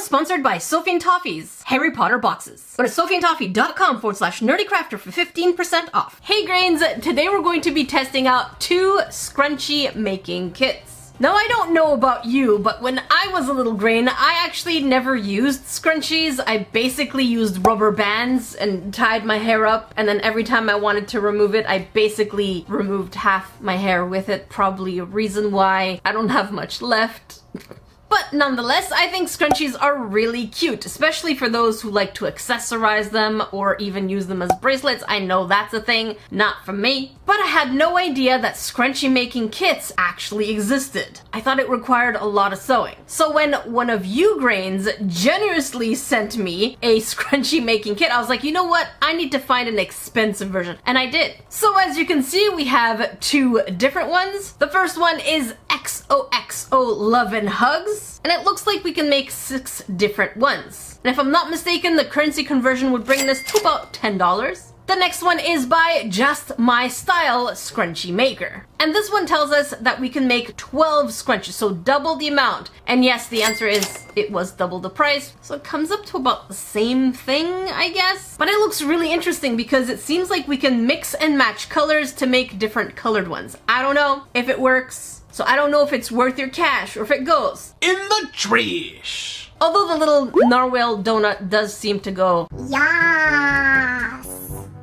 sponsored by Sophie and Toffee's Harry Potter boxes. Go to sophieandtoffee.com/nerdycrafter for 15% off. Hey Grains, today we're going to be testing out 2 scrunchie making kits. Now I don't know about you, but when I was a little grain, I actually never used scrunchies. I basically used rubber bands and tied my hair up, and then every time I wanted to remove it, I basically removed half my hair with it. Probably a reason why I don't have much left. But nonetheless, I think scrunchies are really cute, especially for those who like to accessorize them or even use them as bracelets. I know that's a thing, not for me. But I had no idea that scrunchie making kits actually existed. I thought it required a lot of sewing. So when one of you Grains generously sent me a scrunchie making kit, I was like, you know what? I need to find an expensive version. And I did. So as you can see, we have 2 different ones. The first one is xoxo Love and Hugs. And it looks like we can make 6 different ones. And if I'm not mistaken, the currency conversion would bring this to about $10. The next one is by Just My Style Scrunchie Maker. And this one tells us that we can make 12 scrunchies, so double the amount. And yes, the answer is it was double the price. So it comes up to about the same thing, I guess. But it looks really interesting because it seems like we can mix and match colors to make different colored ones. I don't know if it works. So I don't know if it's worth your cash or if it goes in the trash. Although the little narwhal donut does seem to go Yes.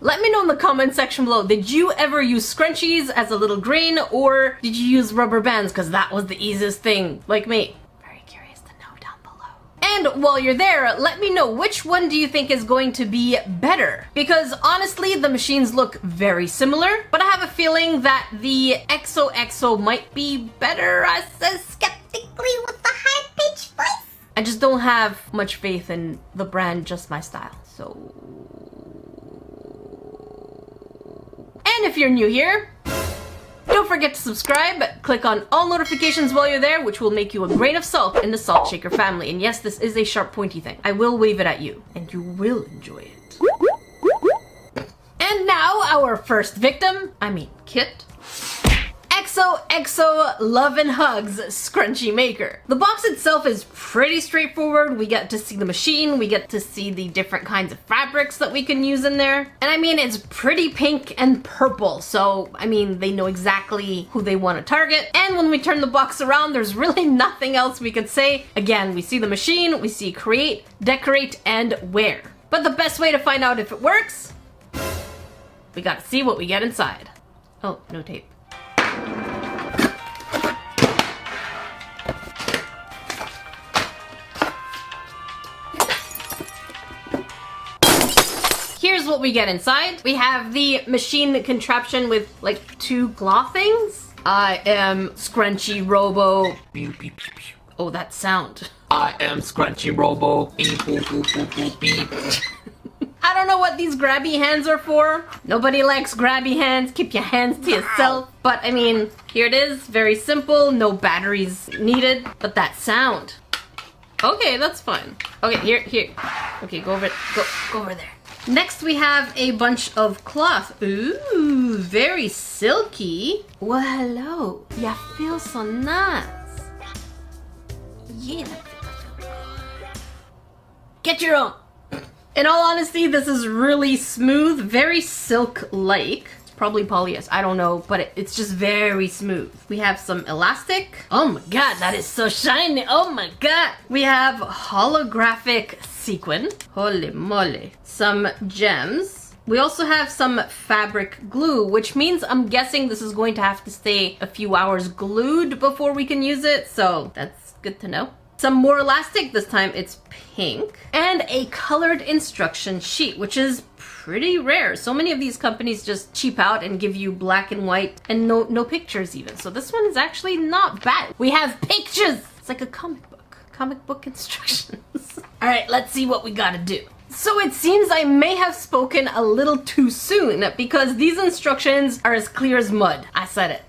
Let me know in the comment section below, did you ever use scrunchies as a little grain, or did you use rubber bands because that was the easiest thing, like me? Very curious to know down below. And while you're there, let me know which one do you think is going to be better? Because honestly, the machines look very similar, but I have a feeling that the xoxo might be better. I says Skeptically with the high-pitched voice. I just don't have much faith in the brand Just My Style, so... And if you're new here, don't forget to subscribe, click on all notifications while you're there, which will make you a grain of salt in the Salt Shaker family. And yes, this is a sharp pointy thing. I will wave it at you, and you will enjoy it. And now, our first victim, kit. xoxo Love and Hugs Scrunchie Maker. The box itself is pretty straightforward. We get to see the machine, we get to see the different kinds of fabrics that we can use in there. And it's pretty pink and purple, so they know exactly who they want to target. And when we turn the box around, there's really nothing else we could say. Again, we see the machine, we see create, decorate, and wear. But the best way to find out if it works, we gotta see what we get inside. Oh, no tape. Here's what we get inside. We have the machine contraption with like 2 claw things. I am Scrunchie Robo. Pew, pew, pew, pew. Oh, that sound. I am Scrunchie Robo. Beep, boop, boop, boop, boop, beep. I don't know what these grabby hands are for. Nobody likes grabby hands. Keep your hands to yourself. But here it is. Very simple. No batteries needed. But that sound. Okay, that's fine. Okay, here. Okay, go over there. Next we have a bunch of cloth. Ooh, very silky. Well, hello. Ya feel so nice. Yeah, that feel good. Get your own. In all honesty, this is really smooth, very silk-like. It's probably polyester, I don't know, but it's just very smooth. We have some elastic. Oh my god, that is so shiny. Oh my god. We have holographic sequin. Holy moly. Some gems. We also have some fabric glue, which means I'm guessing this is going to have to stay a few hours glued before we can use it, so that's good to know. Some more elastic, this time it's pink. And a colored instruction sheet, which is pretty rare. So many of these companies just cheap out and give you black and white and no pictures even. So this one is actually not bad. We have pictures! It's like a comic book instructions. All right, let's see what we gotta do. So it seems I may have spoken a little too soon because these instructions are as clear as mud. I said it.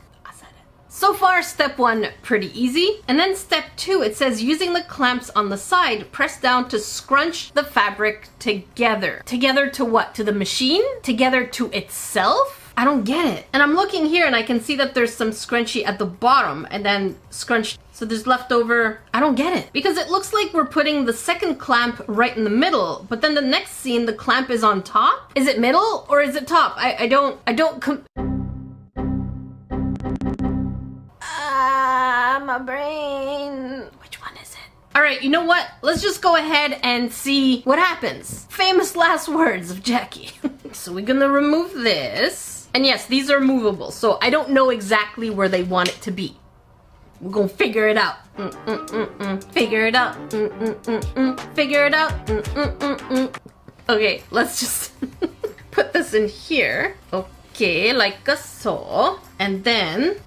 So far, step 1, pretty easy. And then step 2, it says using the clamps on the side, press down to scrunch the fabric together. Together to what? To the machine? Together to itself? I don't get it. And I'm looking here and I can see that there's some scrunchie at the bottom and then scrunch. So there's leftover. I don't get it. Because it looks like we're putting the second clamp right in the middle, but then the next scene, the clamp is on top. Is it middle or is it top? I don't my brain. Which one is it? All right, you know what? Let's just go ahead and see what happens. Famous last words of Jackie. So we're gonna remove this. And yes, these are movable, so I don't know exactly where they want it to be. We're gonna figure it out. Figure it out. Figure it out. Okay, let's just put this in here. Okay, like so. And then...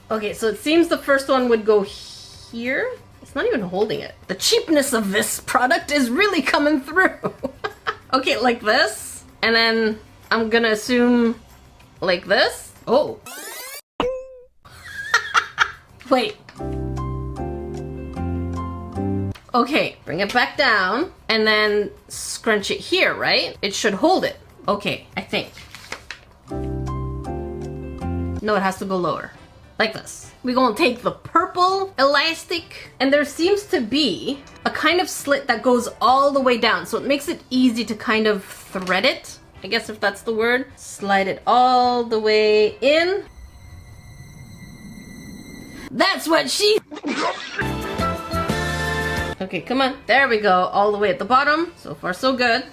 Okay, so it seems the first one would go here. It's not even holding it. The cheapness of this product is really coming through. Okay, like this. And then I'm gonna assume like this. Oh. Wait. Okay, bring it back down and then scrunch it here, right? It should hold it. Okay, I think. No, it has to go lower. Like this. We're gonna take the purple elastic, and there seems to be a kind of slit that goes all the way down, so it makes it easy to kind of thread it, I guess if that's the word. Slide it all the way in. That's what she... Okay, come on. There we go, all the way at the bottom. So far, so good.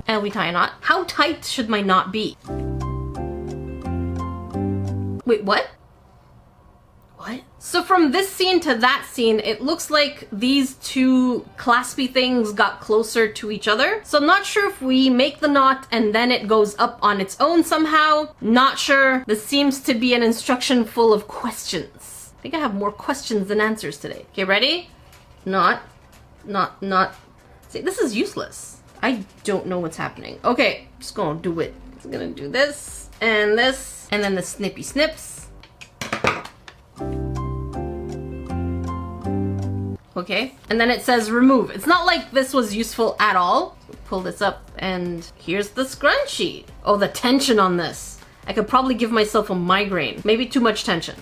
And we tie a knot. How tight should my knot be? Wait, what? What? So from this scene to that scene, it looks like these two claspy things got closer to each other. So I'm not sure if we make the knot and then it goes up on its own somehow. Not sure. This seems to be an instruction full of questions. I think I have more questions than answers today. Okay, ready? Knot. See, this is useless. I don't know what's happening. Okay, just gonna do it. I'm gonna do this, and then the snippy snips. Okay, and then it says remove. It's not like this was useful at all. Pull this up, and here's the scrunchie. Oh, the tension on this. I could probably give myself a migraine. Maybe too much tension.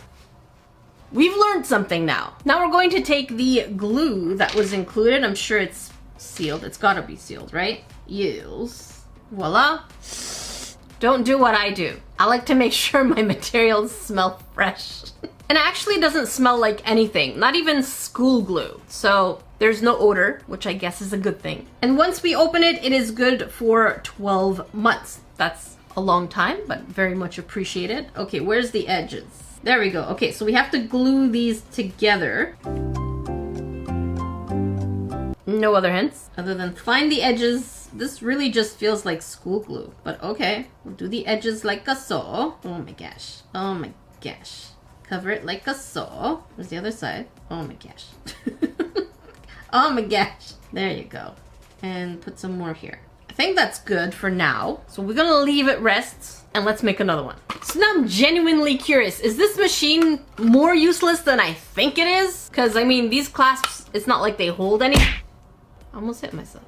We've learned something now. Now we're going to take the glue that was included. I'm sure it's sealed. It's gotta be sealed, right? Use. Voila. Don't do what I do. I like to make sure my materials smell fresh. And it actually doesn't smell like anything, not even school glue. So there's no odor, which I guess is a good thing. And once we open it, it is good for 12 months. That's a long time, but very much appreciated. Okay, where's the edges? There we go. Okay, so we have to glue these together. No other hints other than find the edges. This really just feels like school glue, but okay. We'll do the edges like so. Oh my gosh. Oh my gosh. Cover it like so. Where's the other side? Oh my gosh. Oh my gosh. There you go. And put some more here. I think that's good for now. So we're gonna leave it rest and let's make another one. So now I'm genuinely curious. Is this machine more useless than I think it is? Because I mean, these clasps, it's not like they hold any... I almost hit myself.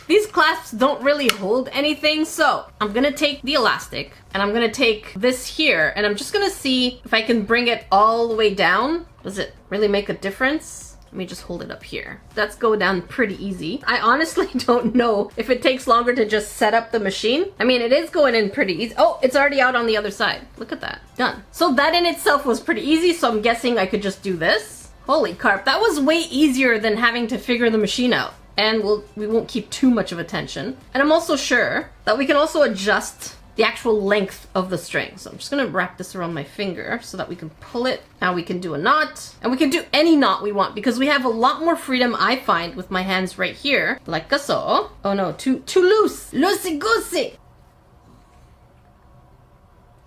These clasps don't really hold anything, so I'm gonna take the elastic and I'm gonna take this here and I'm just gonna see if I can bring it all the way down. Does it really make a difference? Let me just hold it up here. That's go down pretty easy. I honestly don't know if it takes longer to just set up the machine. I mean, it is going in pretty easy. Oh, it's already out on the other side. Look at that. Done. So that in itself was pretty easy, so I'm guessing I could just do this. Holy carp, that was way easier than having to figure the machine out. And we won't keep too much of attention. And I'm also sure that we can also adjust the actual length of the string. So I'm just gonna wrap this around my finger so that we can pull it. Now we can do a knot, and we can do any knot we want because we have a lot more freedom, I find, with my hands right here, like so. Oh no, too loose, loosey-goosey.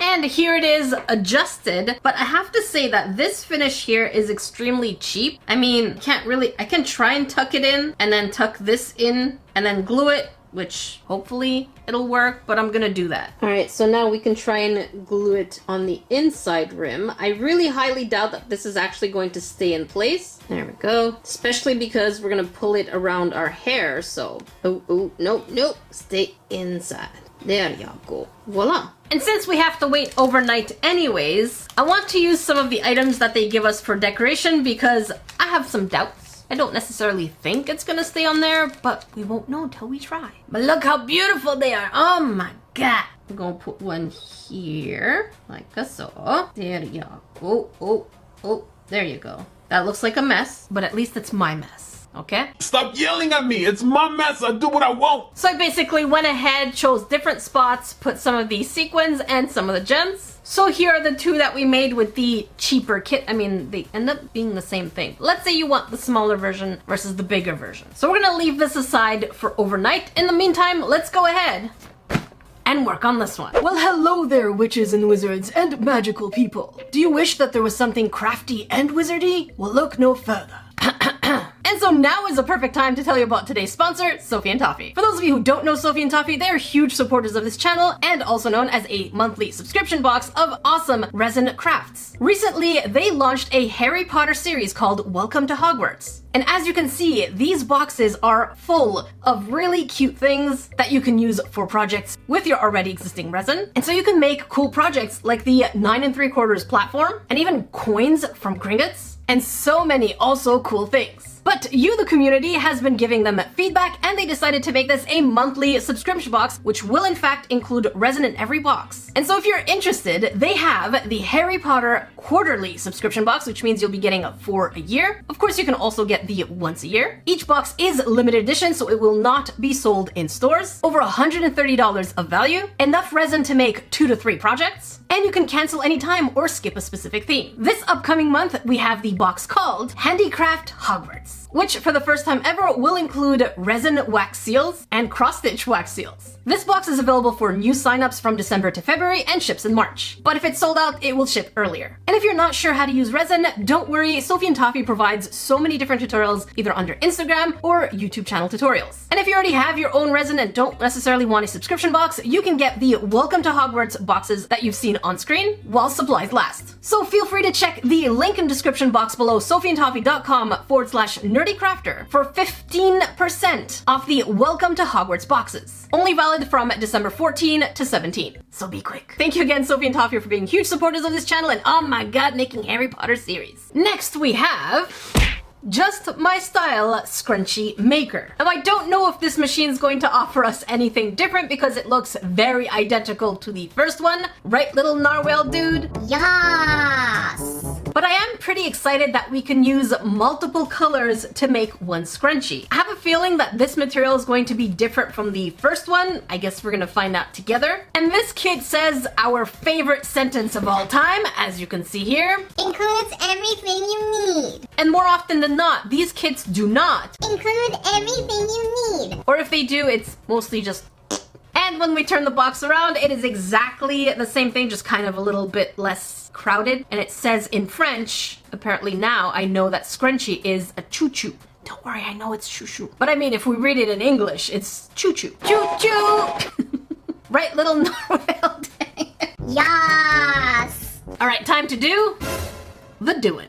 And here it is adjusted, but I have to say that this finish here is extremely cheap. I mean, I can try and tuck it in and then tuck this in and then glue it, which hopefully it'll work, but I'm gonna do that. All right, so now we can try and glue it on the inside rim. I really highly doubt that this is actually going to stay in place. There we go. Especially because we're gonna pull it around our hair, so. Oh, nope, stay inside. There you go. Voila. And since we have to wait overnight anyways, I want to use some of the items that they give us for decoration because I have some doubts. I don't necessarily think it's gonna stay on there, but we won't know until we try. But look how beautiful they are. Oh my god. I'm gonna put one here, like so. There you go. Oh, there you go. That looks like a mess, but at least it's my mess. Okay? Stop yelling at me. It's my mess. I do what I want. So I basically went ahead, chose different spots, put some of these sequins and some of the gems. So here are the two that we made with the cheaper kit. I mean, they end up being the same thing. Let's say you want the smaller version versus the bigger version. So we're gonna leave this aside for overnight. In the meantime, let's go ahead and work on this one. Well, hello there, witches and wizards and magical people. Do you wish that there was something crafty and wizardy? Well, look no further. And so now is a perfect time to tell you about today's sponsor, Sophie and Toffee. For those of you who don't know Sophie and Toffee, they are huge supporters of this channel and also known as a monthly subscription box of awesome resin crafts. Recently, they launched a Harry Potter series called Welcome to Hogwarts. And as you can see, these boxes are full of really cute things that you can use for projects with your already existing resin. And so you can make cool projects like the 9 3/4 platform and even coins from Gringotts and so many also cool things. But you, the community, has been giving them feedback and they decided to make this a monthly subscription box, which will in fact include resin in every box. And so if you're interested, they have the Harry Potter quarterly subscription box, which means you'll be getting it for a year. Of course, you can also get the once a year. Each box is limited edition, so it will not be sold in stores. Over $130 of value, enough resin to make 2 to 3 projects, and you can cancel anytime or skip a specific theme. This upcoming month, we have the box called Handicraft Hogwarts, which for the first time ever will include resin wax seals and cross-stitch wax seals. This box is available for new signups from December to February and ships in March. But if it's sold out, it will ship earlier. And if you're not sure how to use resin, don't worry, Sophie and Toffee provides so many different tutorials either under Instagram or YouTube channel tutorials. And if you already have your own resin and don't necessarily want a subscription box, you can get the Welcome to Hogwarts boxes that you've seen on screen while supplies last. So feel free to check the link in description box below, sophieandtoffee.com/nerdycrafter for 15% off the Welcome to Hogwarts boxes. Only valid from December 14 to 17. So be quick. Thank you again, Sophie and Toffee, for being huge supporters of this channel and oh my god, making Harry Potter series. Next we have Just My Style Scrunchie Maker. Now I don't know if this machine is going to offer us anything different because it looks very identical to the first one. Right, little narwhal dude? Yes. But I am pretty excited that we can use multiple colors to make one scrunchie. I have a feeling that this material is going to be different from the first one. I guess we're gonna find out together. And this kit says our favorite sentence of all time, as you can see here. Includes everything you need. And more often than not, these kits do not Include everything you need. or if they do, it's mostly just. And when we turn the box around, it is exactly the same thing, just kind of a little bit less crowded. And it says in French, apparently now I know that scrunchie is a choo-choo. Don't worry, I know it's choo-choo. But I mean, if we read it in English, it's choo-choo. Choo-choo! Right, little narwhal? Yes. All right, time to do the doing.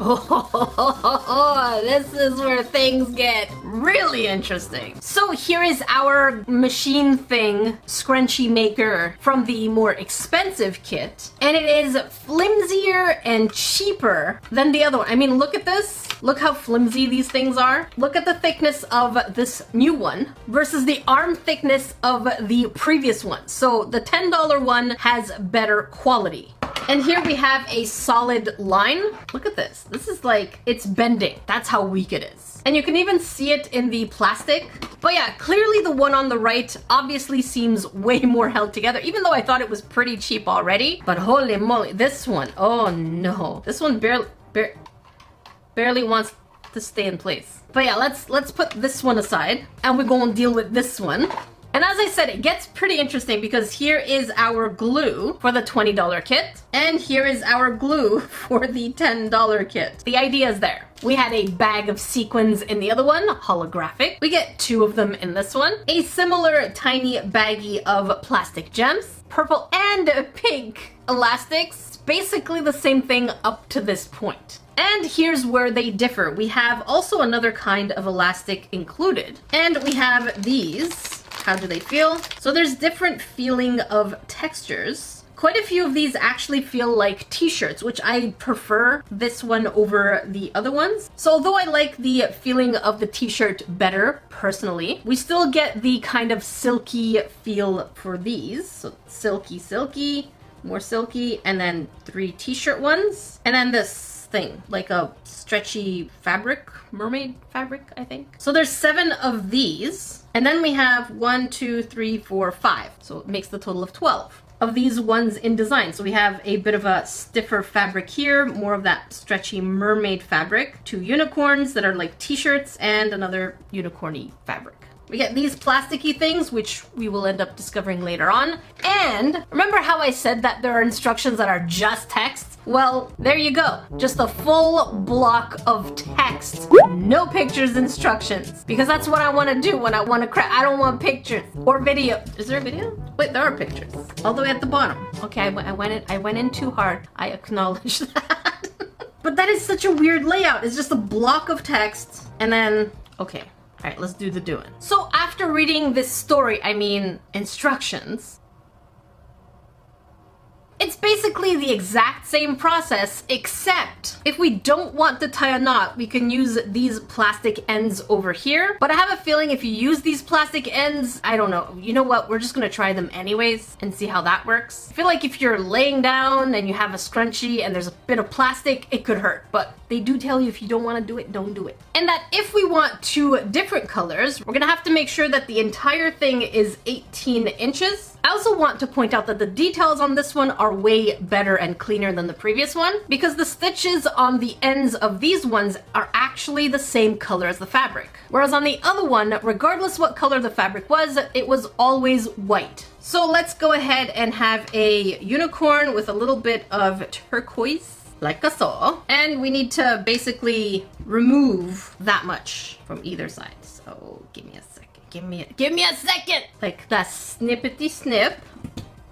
Oh, this is where things get really interesting. So here is our machine thing, Scrunchie Maker, from the more expensive kit. And it is flimsier and cheaper than the other one. I mean, look at this. Look how flimsy these things are. Look at the thickness of this new one versus the arm thickness of the previous one. So the $10 one has better quality. And here we have a solid line. Look at this. This is like, it's bending. That's how weak it is. And you can even see it in the plastic. But yeah, clearly the one on the right obviously seems way more held together, even though I thought it was pretty cheap already. But holy moly, this one, oh no. This one barely wants to stay in place. But yeah, let's put this one aside and we're gonna deal with this one. And as I said, it gets pretty interesting because here is our glue for the $20 kit, and here is our glue for the $10 kit. The idea is there. We had a bag of sequins in the other one, holographic. We get 2 of them in this one. A similar tiny baggie of plastic gems, purple and pink elastics. Basically the same thing up to this point. And here's where they differ. We have also another kind of elastic included. And we have these. How do they feel? So there's different feeling of textures. Quite a few of these actually feel like t-shirts, which I prefer this one over the other ones. So although I like the feeling of the t-shirt better personally, we still get the kind of silky feel for these. So silky, silky, more silky, and then 3 t-shirt ones. And then this thing, like a stretchy fabric, mermaid fabric, I think. So there's 7 of these. And then we have 1, 2, 3, 4, 5. So it makes the total of 12 of these ones in design. So we have a bit of a stiffer fabric here, more of that stretchy mermaid fabric, 2 unicorns that are like t-shirts, and another unicorny fabric. We get these plasticky things, which we will end up discovering later on. And remember how I said that there are instructions that are just text? Well, there you go. Just a full block of text. No pictures, instructions. Because that's what I want to do when I want to craft. I don't want pictures or video. Is there a video? Wait, there are pictures. All the way at the bottom. Okay, I went in too hard. I acknowledge that. But that is such a weird layout. It's just a block of text and then, okay. All right, let's do the doing. So after reading this story, I mean instructions, it's basically the exact same process, except if we don't want to tie a knot, we can use these plastic ends over here. But I have a feeling if you use these plastic ends, I don't know, you know what? We're just gonna try them anyways and see how that works. I feel like if you're laying down and you have a scrunchie and there's a bit of plastic, it could hurt. But they do tell you if you don't want to do it, don't do it. And that if we want 2 different colors, we're gonna have to make sure that the entire thing is 18 inches. I also want to point out that the details on this one are way better and cleaner than the previous one because the stitches on the ends of these ones are actually the same color as the fabric. Whereas on the other one, regardless what color the fabric was, it was always white. So let's go ahead and have a unicorn with a little bit of turquoise, like I saw. And we need to basically remove that much from either side. So give me a second. Give me a second! Like that snippety snip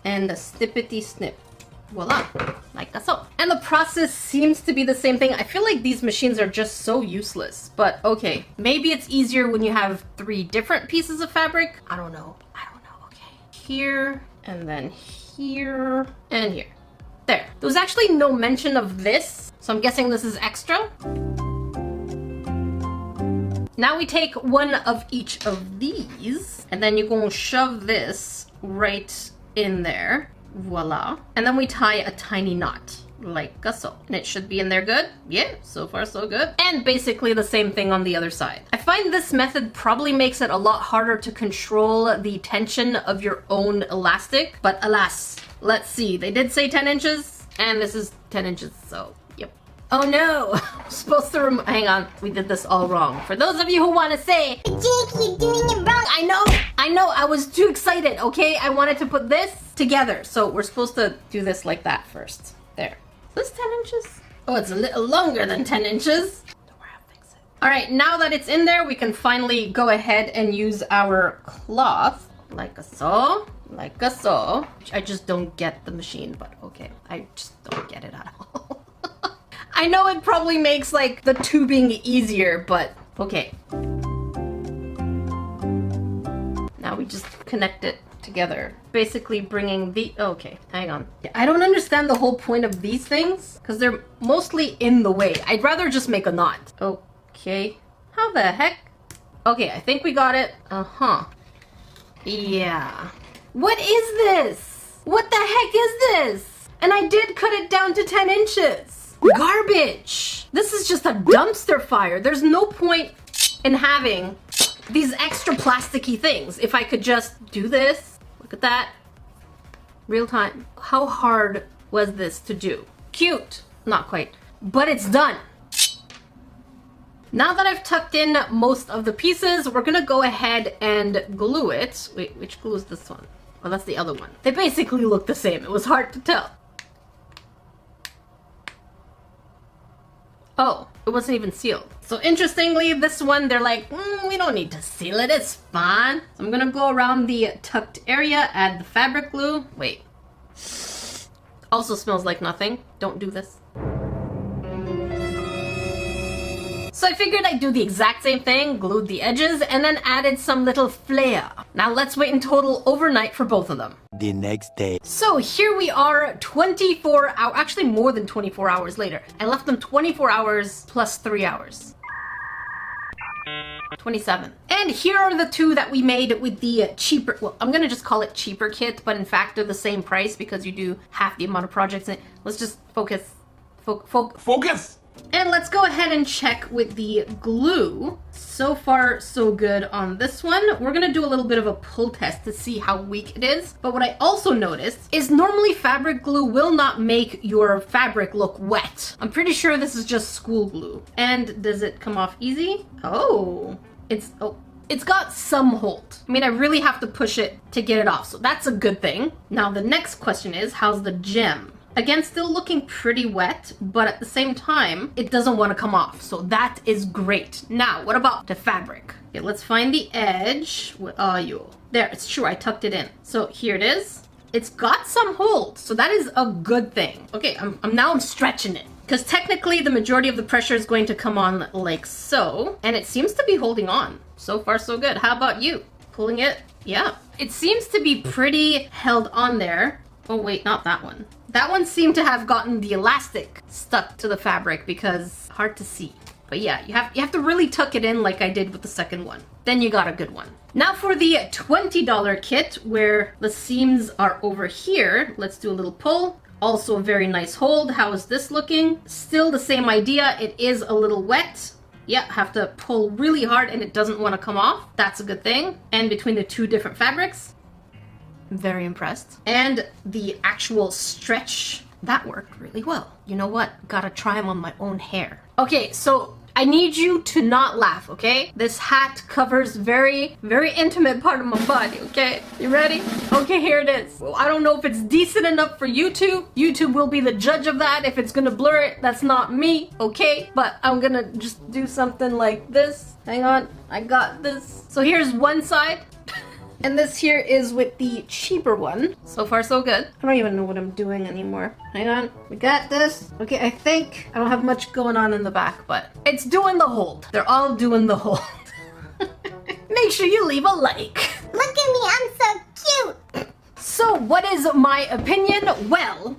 and the snippety snip. Voila, like so. And the process seems to be the same thing. I feel like these machines are just so useless, but okay. Maybe it's easier when you have 3 different pieces of fabric. I don't know, okay. Here, and then here, and here. There. There was actually no mention of this, so I'm guessing this is extra. Now we take 1 of each of these, and then you're going to shove this right in there. Voila. And then we tie a tiny knot, like so. And it should be in there good. Yeah, so far so good. And basically the same thing on the other side. I find this method probably makes it a lot harder to control the tension of your own elastic, but alas, let's see. They did say 10 inches, and this is 10 inches, so yep. Oh no, I'm supposed to hang on, we did this all wrong. For those of you who want to say, Jake, you're doing it wrong. I know, I was too excited, okay? I wanted to put this together. So we're supposed to do this like that first. There. Is this 10 inches? Oh, it's a little longer than 10 inches. Don't worry, I'll fix it. All right, now that it's in there, we can finally go ahead and use our cloth, like so. Like so. I just don't get the machine, but okay. I just don't get it at all. I know it probably makes like the tubing easier, but okay. Now we just connect it together. Basically bringing the, okay, hang on. I don't understand the whole point of these things because they're mostly in the way. I'd rather just make a knot. Okay, how the heck? Okay, I think we got it. Uh-huh. Yeah. What is this? What the heck is this? And I did cut it down to 10 inches. Garbage. This is just a dumpster fire. There's no point in having these extra plasticky things. If I could just do this, look at that, real time. How hard was this to do? Cute, not quite, but it's done. Now that I've tucked in most of the pieces, we're gonna go ahead and glue it. Wait, which glue is this one? Oh, that's the other one. They basically look the same. It was hard to tell. Oh, it wasn't even sealed. So interestingly, this one, they're like, we don't need to seal it, it's fine. So I'm gonna go around the tucked area, add the fabric glue. Wait. Also smells like nothing. Don't do this. So I figured I'd do the exact same thing, glued the edges, and then added some little flair. Now let's wait in total overnight for both of them. The next day. So here we are 24 hours, actually more than 24 hours later. I left them 24 hours plus 3 hours. 27. And here are the two that we made with the cheaper, well, I'm gonna just call it cheaper kit, but in fact they're the same price because you do half the amount of projects in it. Let's just focus. Focus! And let's go ahead and check with the glue. So far, so good on this one. We're gonna do a little bit of a pull test to see how weak it is. But what I also noticed is normally fabric glue will not make your fabric look wet. I'm pretty sure this is just school glue. And does it come off easy? Oh, it's got some hold. I mean, I really have to push it to get it off, so that's a good thing. Now the next question is, how's the gem? Again, still looking pretty wet, but at the same time, it doesn't want to come off. So that is great. Now, what about the fabric? Okay, let's find the edge. Where are you? There, it's true, I tucked it in. So here it is. It's got some hold, so that is a good thing. Okay, I'm stretching it. Because technically, the majority of the pressure is going to come on like so. And it seems to be holding on. So far, so good. How about you? Pulling it? Yeah. It seems to be pretty held on there. Oh wait, not that one. That one seemed to have gotten the elastic stuck to the fabric because hard to see. But yeah, you have to really tuck it in like I did with the second one. Then you got a good one. Now for the $20 kit where the seams are over here, let's do a little pull. Also a very nice hold. How is this looking? Still the same idea. It is a little wet. Yeah, have to pull really hard and it doesn't want to come off. That's a good thing. And between the two different fabrics, very impressed. And the actual stretch, that worked really well. You know what? Gotta try them on my own hair. Okay, so I need you to not laugh, okay? This hat covers very, very intimate part of my body, okay? You ready? Okay, here it is. Well, I don't know if it's decent enough for YouTube. YouTube will be the judge of that. If it's gonna blur it, that's not me, okay? But I'm gonna just do something like this. Hang on, I got this. So here's one side. And this here is with the cheaper one. So far, so good. I don't even know what I'm doing anymore. Hang on. We got this. Okay, I think I don't have much going on in the back, but it's doing the hold. They're all doing the hold. Make sure you leave a like. Look at me, I'm so cute. So what is my opinion? Well,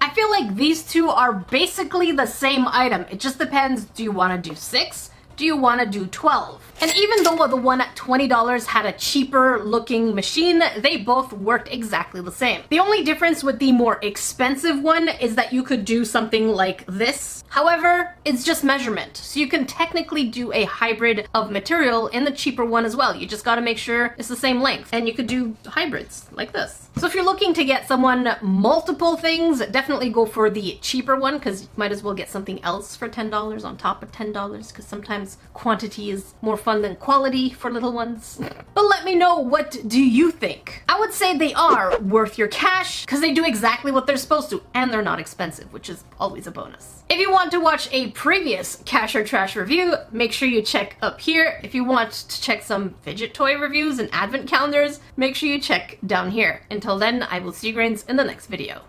I feel like these two are basically the same item. It just depends. Do you want to do 6? Do you want to do 12? And even though the one at $20 had a cheaper looking machine, they both worked exactly the same. The only difference with the more expensive one is that you could do something like this. However, it's just measurement. So you can technically do a hybrid of material in the cheaper one as well. You just got to make sure it's the same length. And you could do hybrids like this. So if you're looking to get someone multiple things, definitely go for the cheaper one because you might as well get something else for $10 on top of $10 because sometimes quantity is more fun than quality for little ones. But let me know, what do you think? I would say they are worth your cash because they do exactly what they're supposed to and they're not expensive, which is always a bonus. If you want to watch a previous Cash or Trash review, make sure you check up here. If you want to check some fidget toy reviews and advent calendars, make sure you check down here. Until then, I will see you grains in the next video.